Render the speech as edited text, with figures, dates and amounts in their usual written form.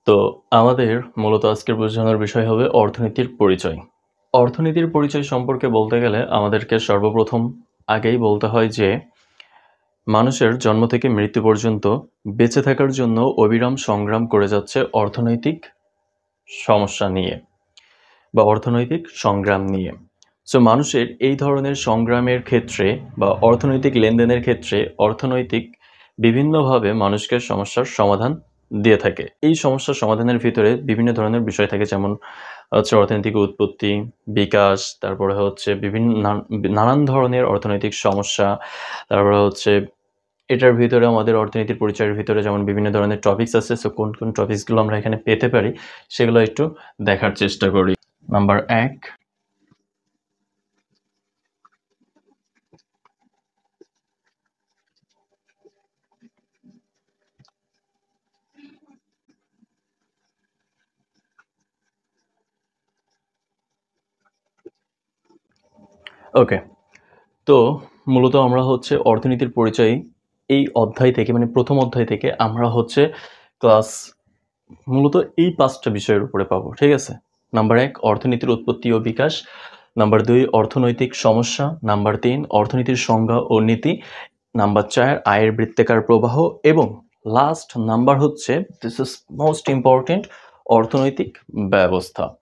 তো আমাদের মূলত আজকের বোঝানোর বিষয় হবে অর্থনীতির পরিচয়। অর্থনীতির পরিচয় সম্পর্কে বলতে গেলে আমাদেরকে সর্বপ্রথম আগেই বলতে হয় যে, মানুষের জন্ম থেকে মৃত্যু পর্যন্ত বেঁচে থাকার জন্য অবিরাম সংগ্রাম করে যাচ্ছে অর্থনৈতিক সমস্যা নিয়ে বা অর্থনৈতিক সংগ্রাম নিয়ে। সো মানুষের এই ধরনের সংগ্রামের ক্ষেত্রে বা অর্থনৈতিক লেনদেনের ক্ষেত্রে অর্থনৈতিক বিভিন্নভাবে মানুষকে সমস্যার সমাধান দিয়ে থাকে। এই সমস্যার সমাধানের ভিতরে বিভিন্ন ধরনের বিষয় থাকে, যেমন হচ্ছে অর্থনৈতিক উৎপত্তি, বিকাশ, তারপরে হচ্ছে বিভিন্ন নানান ধরনের অর্থনৈতিক সমস্যা। তারপরে হচ্ছে এটার ভিতরে আমাদের অর্থনীতির পরিচয়ের ভিতরে যেমন বিভিন্ন ধরনের টপিকস আছে। সো কোন টপিকসগুলো আমরা এখানে পেতে পারি সেগুলো একটু দেখার চেষ্টা করি। নাম্বার ১, ওকে। তো মূলত আমরা হচ্ছে অর্থনীতির পরিচয় এই অধ্যায় থেকে, মানে প্রথম অধ্যায় থেকে আমরা হচ্ছে ক্লাস মূলত এই ৫টা বিষয়ের উপরে পাবো, ঠিক আছে? নাম্বার ১, অর্থনীতির উৎপত্তি ও বিকাশ। নাম্বার ২, অর্থনৈতিক সমস্যা। নাম্বার ৩, অর্থনীতির সংজ্ঞা ও নীতি। নাম্বার ৪, আয়ের বৃত্তাকার প্রবাহ। এবং লাস্ট নাম্বার হচ্ছে, দিস ইজ মোস্ট ইম্পর্টেন্ট, অর্থনৈতিক ব্যবস্থা।